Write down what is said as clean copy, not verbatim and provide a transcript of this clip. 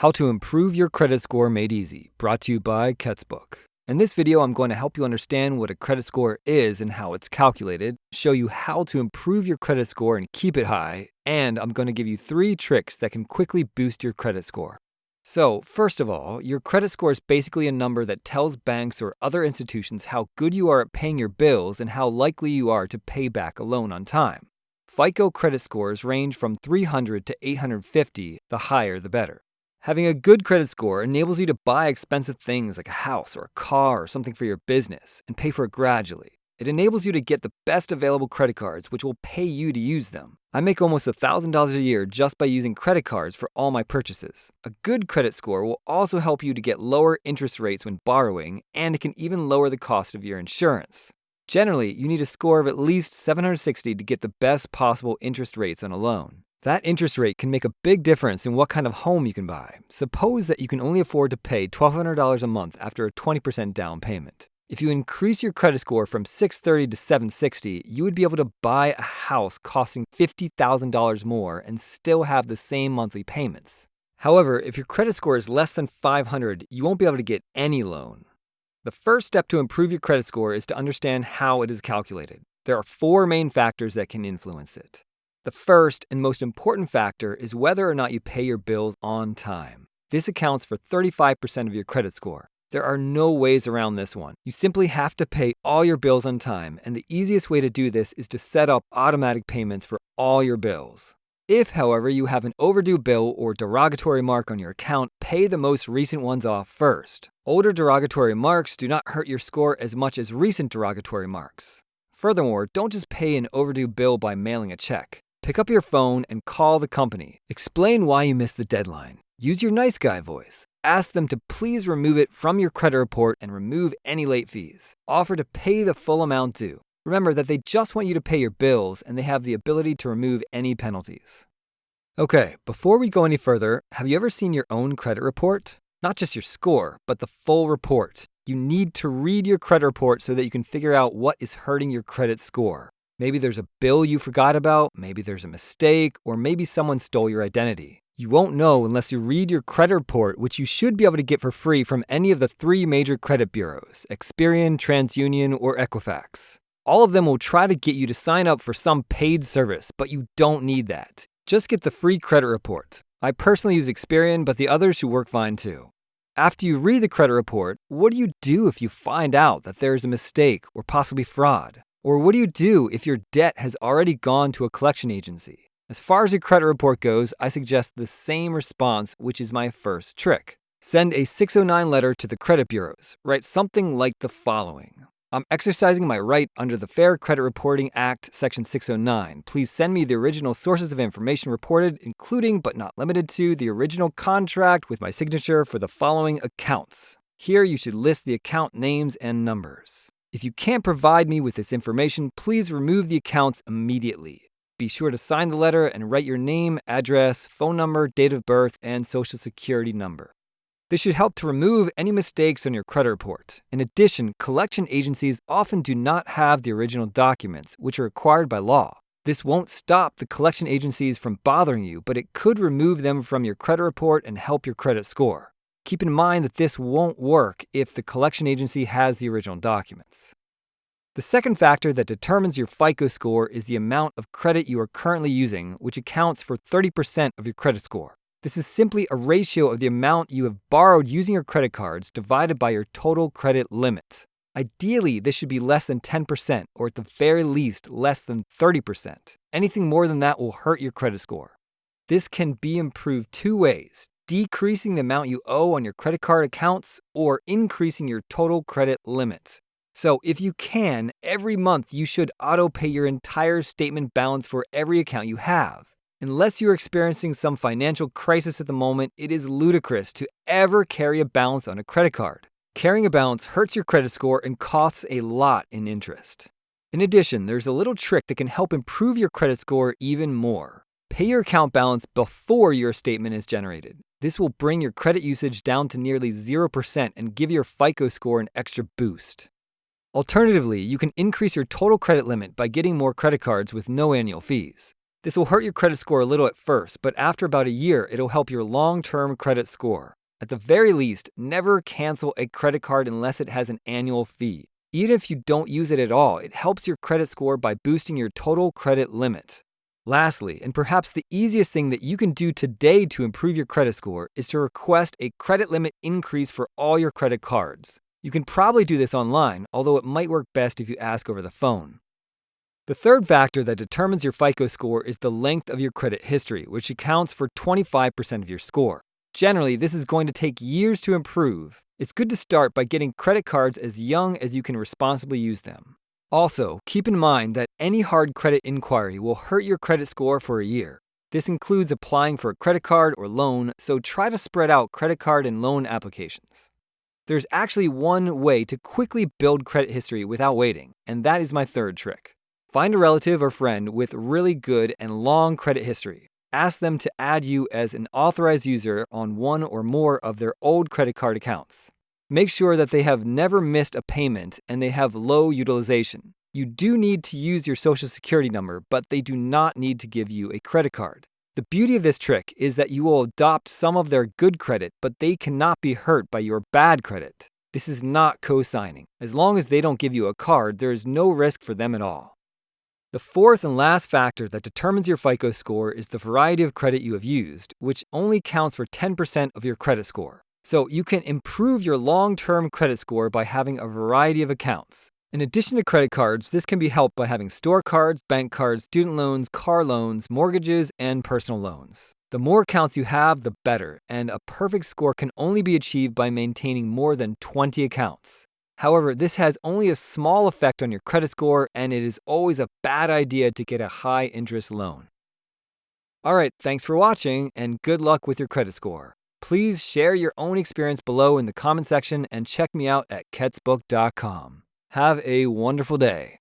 How to Improve Your Credit Score Made Easy, brought to you by Ketsbook. In this video, I'm going to help you understand what a credit score is and how it's calculated, show you how to improve your credit score and keep it high, and I'm going to give you 3 tricks that can quickly boost your credit score. So, first of all, your credit score is basically a number that tells banks or other institutions how good you are at paying your bills and how likely you are to pay back a loan on time. FICO credit scores range from 300 to 850, the higher the better. Having a good credit score enables you to buy expensive things like a house or a car or something for your business and pay for it gradually. It enables you to get the best available credit cards, which will pay you to use them. I make almost $1,000 a year just by using credit cards for all my purchases. A good credit score will also help you to get lower interest rates when borrowing, and it can even lower the cost of your insurance. Generally, you need a score of at least 760 to get the best possible interest rates on a loan. That interest rate can make a big difference in what kind of home you can buy. Suppose that you can only afford to pay $1,200 a month after a 20% down payment. If you increase your credit score from 630 to 760, you would be able to buy a house costing $50,000 more and still have the same monthly payments. However, if your credit score is less than 500, you won't be able to get any loan. The first step to improve your credit score is to understand how it is calculated. There are 4 main factors that can influence it. The first and most important factor is whether or not you pay your bills on time. This accounts for 35% of your credit score. There are no ways around this one. You simply have to pay all your bills on time, and the easiest way to do this is to set up automatic payments for all your bills. If, however, you have an overdue bill or derogatory mark on your account, pay the most recent ones off first. Older derogatory marks do not hurt your score as much as recent derogatory marks. Furthermore, don't just pay an overdue bill by mailing a check. Pick up your phone and call the company. Explain why you missed the deadline. Use your nice guy voice. Ask them to please remove it from your credit report and remove any late fees. Offer to pay the full amount due. Remember that they just want you to pay your bills and they have the ability to remove any penalties. Okay, before we go any further, have you ever seen your own credit report? Not just your score, but the full report. You need to read your credit report so that you can figure out what is hurting your credit score. Maybe there's a bill you forgot about, maybe there's a mistake, or maybe someone stole your identity. You won't know unless you read your credit report, which you should be able to get for free from any of the 3 major credit bureaus, Experian, TransUnion, or Equifax. All of them will try to get you to sign up for some paid service, but you don't need that. Just get the free credit report. I personally use Experian, but the others should work fine too. After you read the credit report, what do you do if you find out that there is a mistake or possibly fraud? Or what do you do if your debt has already gone to a collection agency? As far as your credit report goes, I suggest the same response, which is my first trick. Send a 609 letter to the credit bureaus. Write something like the following. I'm exercising my right under the Fair Credit Reporting Act, Section 609. Please send me the original sources of information reported, including but not limited to the original contract with my signature for the following accounts. Here you should list the account names and numbers. If you can't provide me with this information, please remove the accounts immediately. Be sure to sign the letter and write your name, address, phone number, date of birth, and social security number. This should help to remove any mistakes on your credit report. In addition, collection agencies often do not have the original documents, which are required by law. This won't stop the collection agencies from bothering you, but it could remove them from your credit report and help your credit score. Keep in mind that this won't work if the collection agency has the original documents. The second factor that determines your FICO score is the amount of credit you are currently using, which accounts for 30% of your credit score. This is simply a ratio of the amount you have borrowed using your credit cards divided by your total credit limit. Ideally, this should be less than 10%, or at the very least, less than 30%. Anything more than that will hurt your credit score. This can be improved 2 ways: decreasing the amount you owe on your credit card accounts or increasing your total credit limit. So if you can, every month you should auto-pay your entire statement balance for every account you have. Unless you're experiencing some financial crisis at the moment, it is ludicrous to ever carry a balance on a credit card. Carrying a balance hurts your credit score and costs a lot in interest. In addition, there's a little trick that can help improve your credit score even more. Pay your account balance before your statement is generated. This will bring your credit usage down to nearly 0% and give your FICO score an extra boost. Alternatively, you can increase your total credit limit by getting more credit cards with no annual fees. This will hurt your credit score a little at first, but after about a year, it'll help your long-term credit score. At the very least, never cancel a credit card unless it has an annual fee. Even if you don't use it at all, it helps your credit score by boosting your total credit limit. Lastly, and perhaps the easiest thing that you can do today to improve your credit score is to request a credit limit increase for all your credit cards. You can probably do this online, although it might work best if you ask over the phone. The third factor that determines your FICO score is the length of your credit history, which accounts for 25% of your score. Generally, this is going to take years to improve. It's good to start by getting credit cards as young as you can responsibly use them. Also, keep in mind that any hard credit inquiry will hurt your credit score for a year. This includes applying for a credit card or loan, so try to spread out credit card and loan applications. There's actually one way to quickly build credit history without waiting, and that is my third trick. Find a relative or friend with really good and long credit history. Ask them to add you as an authorized user on one or more of their old credit card accounts. Make sure that they have never missed a payment and they have low utilization. You do need to use your social security number, but they do not need to give you a credit card. The beauty of this trick is that you will adopt some of their good credit, but they cannot be hurt by your bad credit. This is not co-signing. As long as they don't give you a card, there is no risk for them at all. The fourth and last factor that determines your FICO score is the variety of credit you have used, which only counts for 10% of your credit score. So you can improve your long-term credit score by having a variety of accounts. In addition to credit cards, this can be helped by having store cards, bank cards, student loans, car loans, mortgages, and personal loans. The more accounts you have, the better, and a perfect score can only be achieved by maintaining more than 20 accounts. However, this has only a small effect on your credit score, and it is always a bad idea to get a high-interest loan. Alright, thanks for watching, and good luck with your credit score. Please share your own experience below in the comment section and check me out at ketsbook.com. Have a wonderful day.